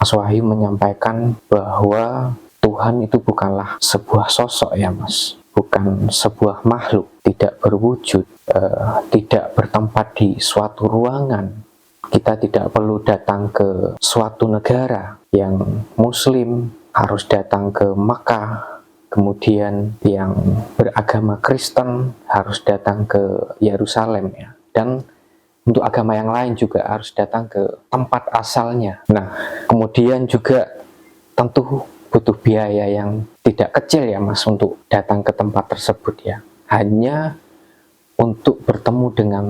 Mas Wahyu menyampaikan bahwa Tuhan itu bukanlah sebuah sosok ya Mas, bukan sebuah makhluk, tidak berwujud, tidak bertempat di suatu ruangan. Kita tidak perlu datang ke suatu negara yang muslim, harus datang ke Makkah, kemudian yang beragama Kristen harus datang ke Yerusalem ya. Dan untuk agama yang lain juga harus datang ke tempat asalnya. Nah, kemudian juga tentu butuh biaya yang tidak kecil ya Mas untuk datang ke tempat tersebut ya. Hanya untuk bertemu dengan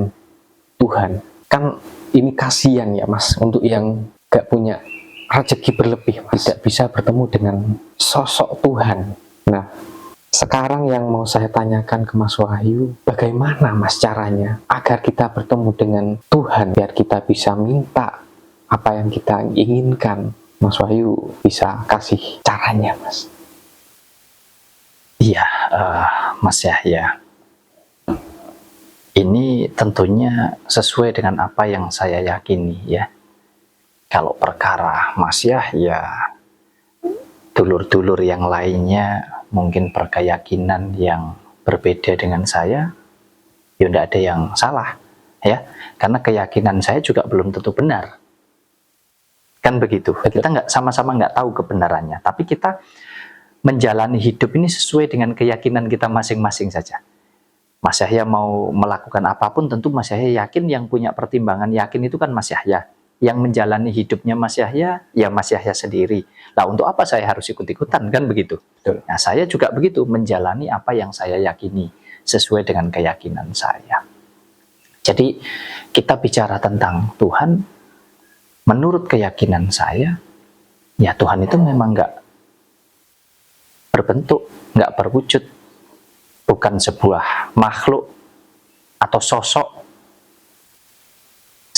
Tuhan. Kan ini kasihan ya Mas untuk yang gak punya rezeki berlebih Mas. Tidak bisa bertemu dengan sosok Tuhan. Nah, sekarang yang mau saya tanyakan ke Mas Wahyu, bagaimana Mas caranya agar kita bertemu dengan Tuhan, biar kita bisa minta apa yang kita inginkan? Mas Wahyu bisa kasih caranya Mas? Iya, Mas Yahya, ini tentunya sesuai dengan apa yang saya yakini ya. Kalau perkara Mas Yahya, dulur-dulur yang lainnya mungkin berkeyakinan yang berbeda dengan saya, ya tidak ada yang salah ya, karena keyakinan saya juga belum tentu benar, kan begitu. Kita sama-sama nggak tahu kebenarannya, tapi kita menjalani hidup ini sesuai dengan keyakinan kita masing-masing saja. Mas Yahya mau melakukan apapun, tentu Mas Yahya yakin, yang punya pertimbangan yakin itu kan Mas Yahya. Yang menjalani hidupnya Mas Yahya, ya Mas Yahya sendiri. Lah untuk apa saya harus ikut-ikutan, kan begitu? Betul. Nah saya juga begitu, menjalani apa yang saya yakini, sesuai dengan keyakinan saya. Jadi kita bicara tentang Tuhan, menurut keyakinan saya, ya Tuhan itu memang nggak berbentuk, nggak berwujud, bukan sebuah makhluk atau sosok.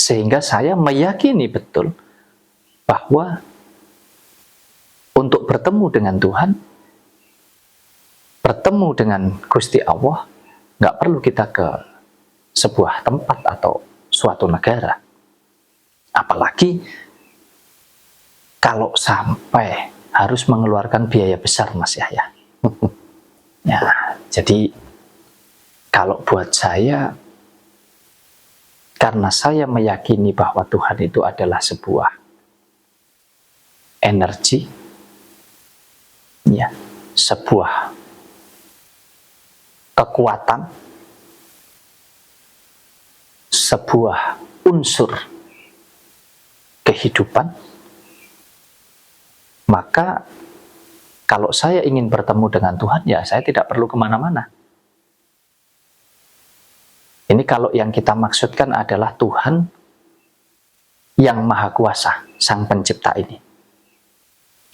Sehingga saya meyakini betul bahwa untuk bertemu dengan Tuhan, bertemu dengan Gusti Allah, nggak perlu kita ke sebuah tempat atau suatu negara. Apalagi kalau sampai harus mengeluarkan biaya besar, Mas Yahya. Ya, jadi kalau buat saya, karena saya meyakini bahwa Tuhan itu adalah sebuah energi, ya, sebuah kekuatan, sebuah unsur kehidupan, maka kalau saya ingin bertemu dengan Tuhan, ya saya tidak perlu kemana-mana. Ini kalau yang kita maksudkan adalah Tuhan yang Maha Kuasa, Sang Pencipta ini.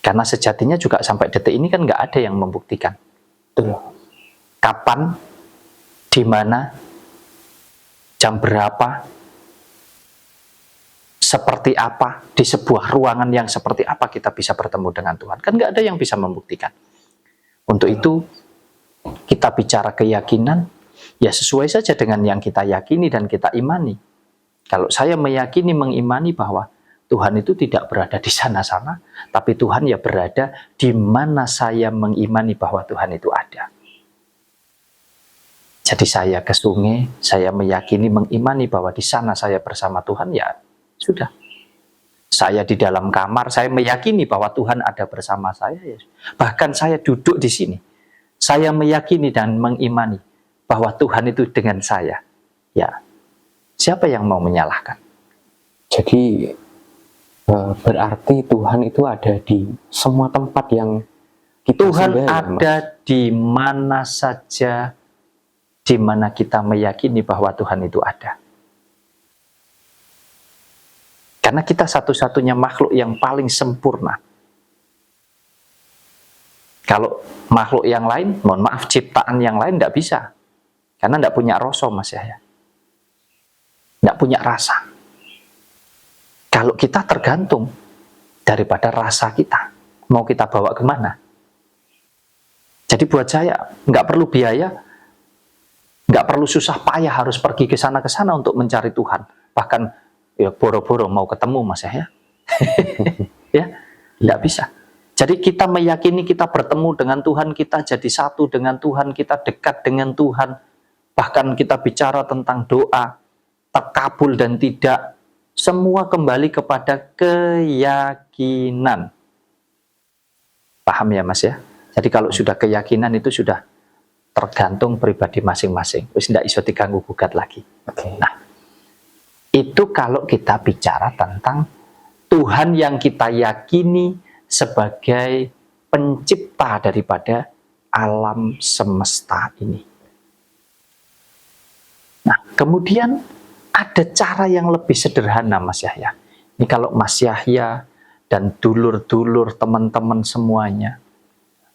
Karena sejatinya juga sampai detik ini kan nggak ada yang membuktikan. Tuh. Kapan, di mana, jam berapa, seperti apa, di sebuah ruangan yang seperti apa kita bisa bertemu dengan Tuhan. Kan nggak ada yang bisa membuktikan. Untuk itu, kita bicara keyakinan, ya sesuai saja dengan yang kita yakini dan kita imani. Kalau saya meyakini, mengimani bahwa Tuhan itu tidak berada di sana-sana, tapi Tuhan ya berada di mana saya mengimani bahwa Tuhan itu ada. Jadi saya ke sungai, saya meyakini, mengimani bahwa di sana saya bersama Tuhan, ya sudah. Saya di dalam kamar, saya meyakini bahwa Tuhan ada bersama saya. Ya. Bahkan saya duduk di sini, saya meyakini dan mengimani bahwa Tuhan itu dengan saya. Ya, siapa yang mau menyalahkan? Jadi berarti Tuhan itu ada di semua tempat yang kita Tuhan sembah, ada di mana saja, di mana kita meyakini bahwa Tuhan itu ada. Karena kita satu-satunya makhluk yang paling sempurna. Kalau makhluk yang lain, mohon maaf, ciptaan yang lain tidak bisa. Karena tidak punya rasa, Mas Yahya. Tidak punya rasa. Kalau kita tergantung daripada rasa kita, mau kita bawa kemana? Jadi buat saya, nggak perlu biaya, nggak perlu susah payah harus pergi ke sana untuk mencari Tuhan. Bahkan ya boro-boro mau ketemu, Mas Yahya. Ya, Tidak bisa. Jadi kita meyakini kita bertemu dengan Tuhan, kita jadi satu dengan Tuhan, kita dekat dengan Tuhan. Bahkan kita bicara tentang doa, terkabul dan tidak. Semua kembali kepada keyakinan. Paham ya Mas ya? Jadi kalau sudah keyakinan itu sudah tergantung pribadi masing-masing. Wis ndak iso diganggu gugat lagi. Nah, itu kalau kita bicara tentang Tuhan yang kita yakini sebagai pencipta daripada alam semesta ini. Nah, kemudian ada cara yang lebih sederhana Mas Yahya. Ini kalau Mas Yahya dan dulur-dulur teman-teman semuanya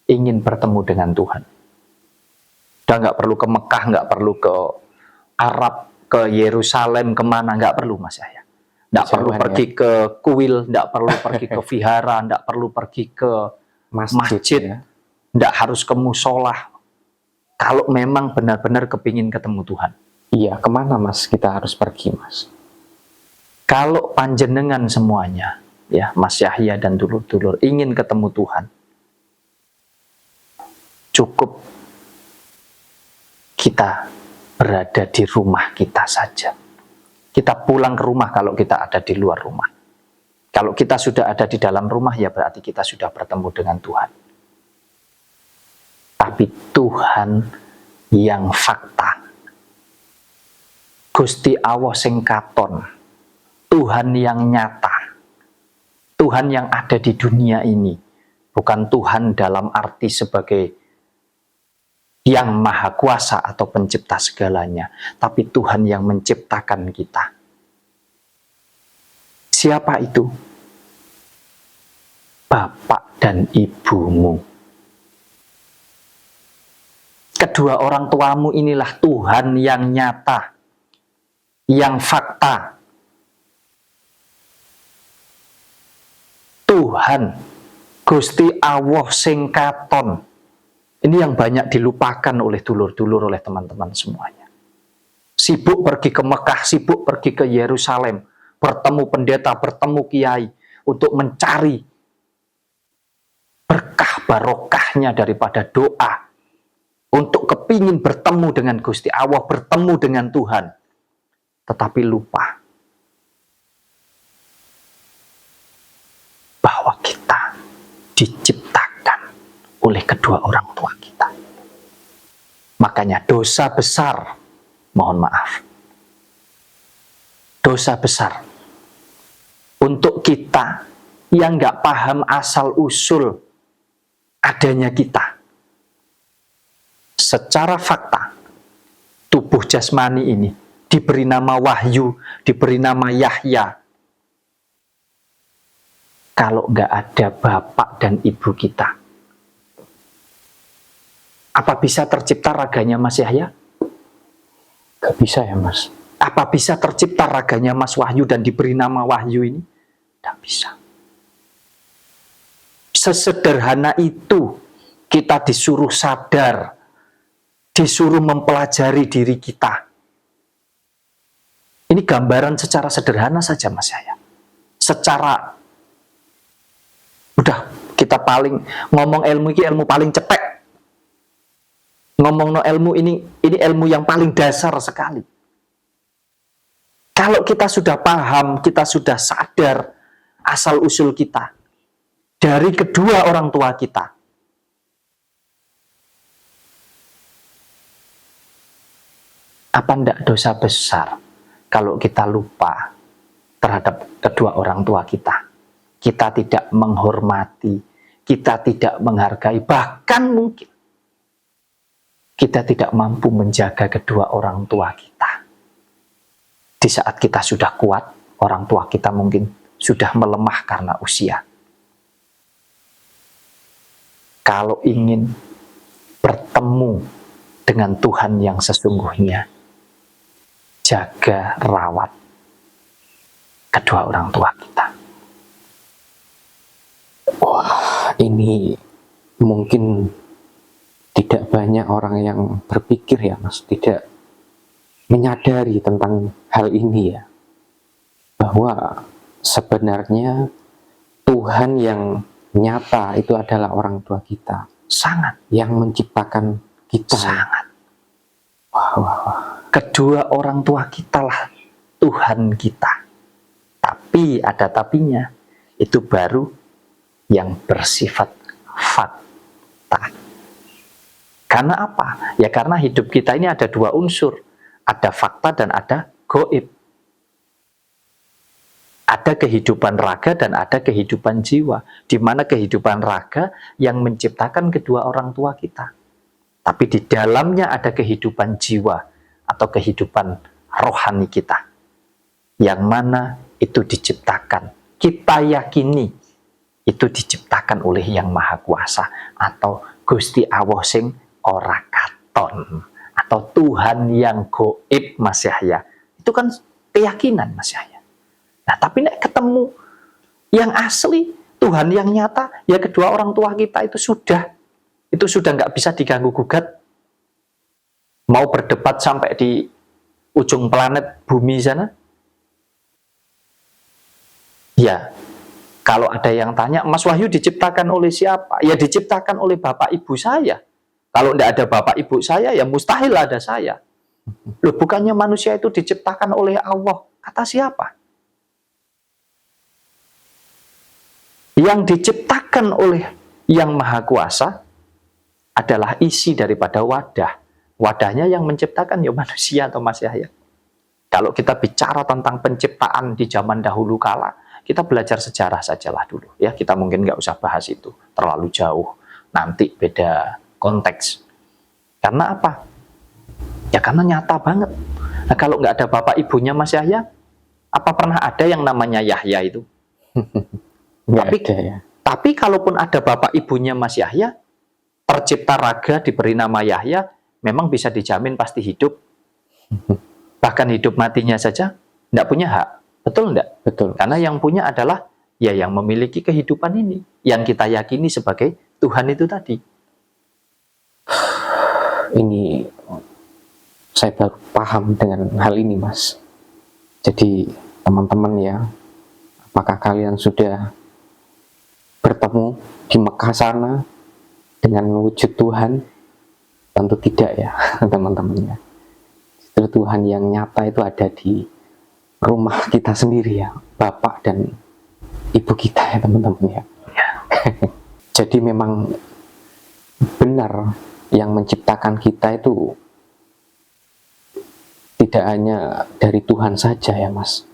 ingin bertemu dengan Tuhan. Udah nggak perlu ke Mekah, nggak perlu ke Arab, ke Yerusalem, kemana, nggak perlu Mas Yahya. Nggak perlu pergi ke kuil, nggak perlu pergi ke vihara, nggak perlu pergi ke masjid, nggak harus ke musola. Kalau memang benar-benar kepingin ketemu Tuhan. Iya, kemana Mas kita harus pergi Mas? Kalau panjenengan semuanya, ya Mas Yahya dan dulur-dulur ingin ketemu Tuhan, cukup kita berada di rumah kita saja. Kita pulang ke rumah kalau kita ada di luar rumah. Kalau kita sudah ada di dalam rumah, ya berarti kita sudah bertemu dengan Tuhan. Tapi Tuhan yang fakta, Gusti Allah sing katon, Tuhan yang nyata, Tuhan yang ada di dunia ini, bukan Tuhan dalam arti sebagai yang maha kuasa atau pencipta segalanya, tapi Tuhan yang menciptakan kita. Siapa itu? Bapak dan ibumu. Kedua orang tuamu inilah Tuhan yang nyata, yang fakta. Tuhan, Gusti Allah sing katon. Ini yang banyak dilupakan oleh dulur-dulur, oleh teman-teman semuanya. Sibuk pergi ke Mekah, sibuk pergi ke Yerusalem, bertemu pendeta, bertemu kiai, untuk mencari berkah barokahnya daripada doa, untuk kepingin bertemu dengan Gusti Allah, bertemu dengan Tuhan. Tetapi lupa bahwa kita diciptakan oleh kedua orang tua kita. Makanya dosa besar, mohon maaf, dosa besar untuk kita yang nggak paham asal usul adanya kita. Secara fakta, tubuh jasmani ini diberi nama Wahyu, diberi nama Yahya. Kalau nggak ada bapak dan ibu kita, apa bisa tercipta raganya Mas Yahya? Gak bisa ya Mas. Apa bisa tercipta raganya Mas Wahyu dan diberi nama Wahyu ini? Tidak bisa. Sesederhana itu kita disuruh sadar, disuruh mempelajari diri kita. Ini gambaran secara sederhana saja Mas Yahya. Secara udah kita paling ngomong ilmu ini ilmu paling cetek. Ngomong no ilmu ini ilmu yang paling dasar sekali. Kalau kita sudah paham, kita sudah sadar asal usul kita dari kedua orang tua kita, apa ndak dosa besar kalau kita lupa terhadap kedua orang tua kita? Kita tidak menghormati, kita tidak menghargai, bahkan mungkin kita tidak mampu menjaga kedua orang tua kita. Di saat kita sudah kuat, orang tua kita mungkin sudah melemah karena usia. Kalau ingin bertemu dengan Tuhan yang sesungguhnya, jaga rawat kedua orang tua kita. Wah, ini mungkin tidak banyak orang yang berpikir ya Mas, tidak menyadari tentang hal ini ya, bahwa sebenarnya Tuhan yang nyata itu adalah orang tua kita. Sangat. Yang menciptakan kita. Sangat. Wah, wah, wah. Kedua orang tua kita lah Tuhan kita. Tapi ada tapinya, itu baru yang bersifat fakta. Karena apa? Ya karena hidup kita ini ada dua unsur. Ada fakta dan ada goib. Ada kehidupan raga dan ada kehidupan jiwa. Di mana kehidupan raga yang menciptakan kedua orang tua kita. Tapi di dalamnya ada kehidupan jiwa atau kehidupan rohani kita. Yang mana itu diciptakan. Kita yakini itu diciptakan oleh Yang Maha Kuasa atau Gusti Allah sing ora katon atau Tuhan yang goib, Mas Yahya. Itu kan keyakinan, Mas Yahya. Nah, tapi nek ketemu yang asli, Tuhan yang nyata, ya kedua orang tua kita itu sudah nggak bisa diganggu gugat. Mau berdebat sampai di ujung planet bumi sana, ya kalau ada yang tanya, Mas Wahyu diciptakan oleh siapa? Ya diciptakan oleh bapak ibu saya. Kalau tidak ada bapak ibu saya, ya mustahil ada saya. Loh, bukannya manusia itu diciptakan oleh Allah? Kata siapa? Yang diciptakan oleh Yang Maha Kuasa adalah isi daripada wadah. Wadahnya yang menciptakan ya manusia atau Mas Yahya. Kalau kita bicara tentang penciptaan di zaman dahulu kala, kita belajar sejarah sajalah dulu. Ya, kita mungkin nggak usah bahas itu terlalu jauh. Nanti beda konteks. Karena apa? Ya karena nyata banget. Nah, kalau nggak ada bapak ibunya Mas Yahya, apa pernah ada yang namanya Yahya itu? Tapi kalaupun ada bapak ibunya Mas Yahya, tercipta raga diberi nama Yahya, memang bisa dijamin pasti hidup. Bahkan hidup matinya saja tidak punya hak. Betul enggak? Betul. Karena yang punya adalah ya yang memiliki kehidupan ini, yang kita yakini sebagai Tuhan itu tadi. Ini saya baru paham dengan hal ini, Mas. Jadi teman-teman ya, apakah kalian sudah bertemu di Mekah sana dengan wujud Tuhan? Tentu tidak ya, teman-temannya. Justru Tuhan yang nyata itu ada di rumah kita sendiri ya, bapak dan ibu kita ya, teman-teman ya. Jadi memang benar yang menciptakan kita itu tidak hanya dari Tuhan saja ya, Mas.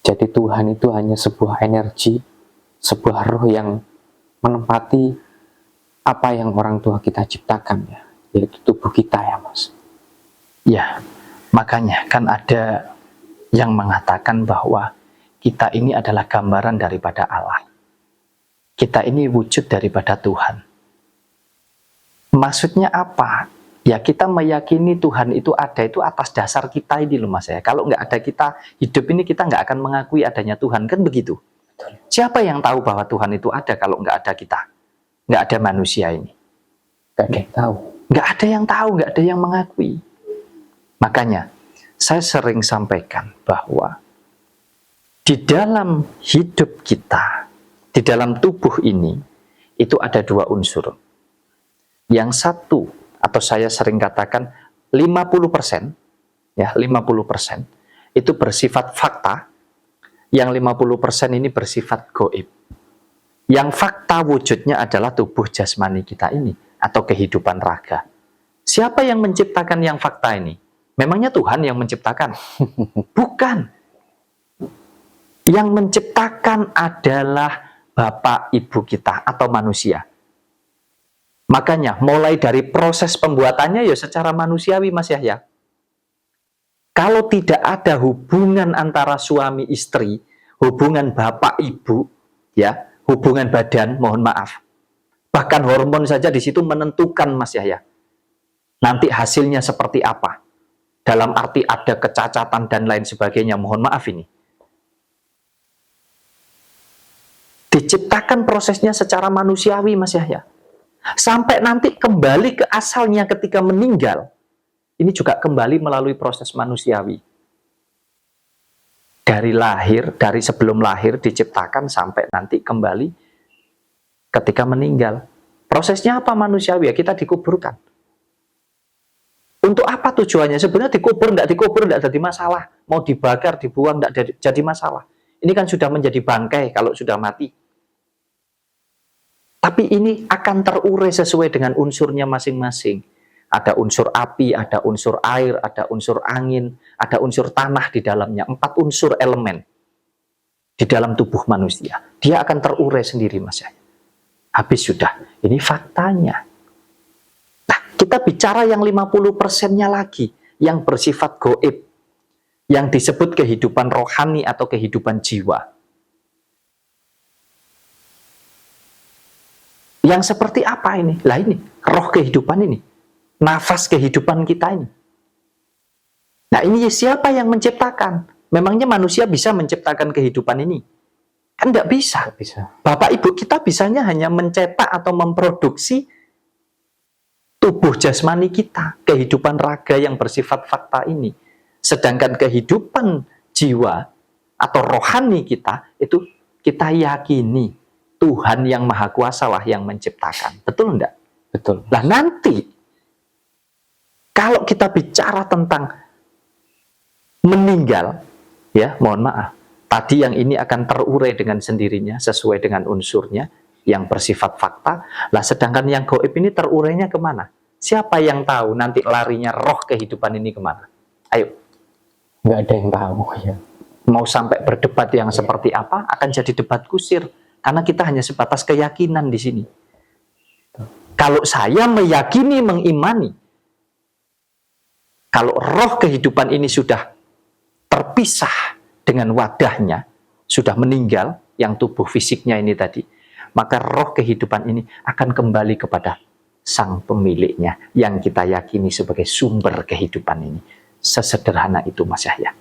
Jadi Tuhan itu hanya sebuah energi, sebuah roh yang menempati apa yang orang tua kita ciptakan ya, yaitu tubuh kita ya, Mas. Ya, makanya kan ada yang mengatakan bahwa kita ini adalah gambaran daripada Allah. Kita ini wujud daripada Tuhan. Maksudnya apa? Ya kita meyakini Tuhan itu ada itu atas dasar kita ini loh Mas ya. Kalau nggak ada kita hidup ini, kita nggak akan mengakui adanya Tuhan, kan begitu? Siapa yang tahu bahwa Tuhan itu ada kalau nggak ada kita? Nggak ada manusia ini. Nggak ada yang tahu. Nggak ada yang tahu, nggak ada yang mengakui. Makanya saya sering sampaikan bahwa di dalam hidup kita, di dalam tubuh ini, itu ada dua unsur. Yang satu, atau saya sering katakan 50%, ya 50% itu bersifat fakta, yang 50% ini bersifat goib. Yang fakta wujudnya adalah tubuh jasmani kita ini, atau kehidupan raga. Siapa yang menciptakan yang fakta ini? Memangnya Tuhan yang menciptakan? Bukan. Yang menciptakan adalah bapak ibu kita atau manusia. Makanya mulai dari proses pembuatannya ya secara manusiawi Mas Yahya. Kalau tidak ada hubungan antara suami istri, hubungan bapak ibu, ya, hubungan badan, mohon maaf. Bahkan hormon saja di situ menentukan Mas Yahya. Nanti hasilnya seperti apa? Dalam arti ada kecacatan dan lain sebagainya, mohon maaf ini. Diciptakan prosesnya secara manusiawi Mas Yahya. Sampai nanti kembali ke asalnya ketika meninggal, ini juga kembali melalui proses manusiawi. Dari lahir, dari sebelum lahir diciptakan sampai nanti kembali ketika meninggal. Prosesnya apa manusiawi? Ya, kita dikuburkan. Untuk apa tujuannya? Sebenarnya dikubur, tidak jadi masalah. Mau dibakar, dibuang, tidak jadi masalah. Ini kan sudah menjadi bangkai kalau sudah mati. Tapi ini akan terurai sesuai dengan unsurnya masing-masing. Ada unsur api, ada unsur air, ada unsur angin, ada unsur tanah di dalamnya. 4 unsur elemen di dalam tubuh manusia. Dia akan terurai sendiri, Mas Yahya. Habis sudah. Ini faktanya. Nah, kita bicara yang 50%-nya lagi, yang bersifat goib, yang disebut kehidupan rohani atau kehidupan jiwa. Yang seperti apa ini? Lah ini, roh kehidupan ini. Nafas kehidupan kita ini. Nah ini siapa yang menciptakan? Memangnya manusia bisa menciptakan kehidupan ini? Kan tidak bisa. Bapak ibu kita bisanya hanya mencetak atau memproduksi tubuh jasmani kita. Kehidupan raga yang bersifat fakta ini. Sedangkan kehidupan jiwa atau rohani kita, itu kita yakini Tuhan yang Maha Kuasa lah yang menciptakan. Betul enggak? Betul. Lah nanti, kalau kita bicara tentang meninggal, ya mohon maaf, tadi yang ini akan terurai dengan sendirinya, sesuai dengan unsurnya, yang bersifat fakta. Lah sedangkan yang gaib ini terurainya kemana? Siapa yang tahu nanti larinya roh kehidupan ini kemana? Ayo. Nggak ada yang tahu ya. Mau sampai berdebat yang seperti apa, akan jadi debat kusir. Karena kita hanya sebatas keyakinan di sini. Kalau saya meyakini, mengimani, kalau roh kehidupan ini sudah terpisah dengan wadahnya, sudah meninggal, yang tubuh fisiknya ini tadi, maka roh kehidupan ini akan kembali kepada sang pemiliknya, yang kita yakini sebagai sumber kehidupan ini. Sesederhana itu, Mas Yahya.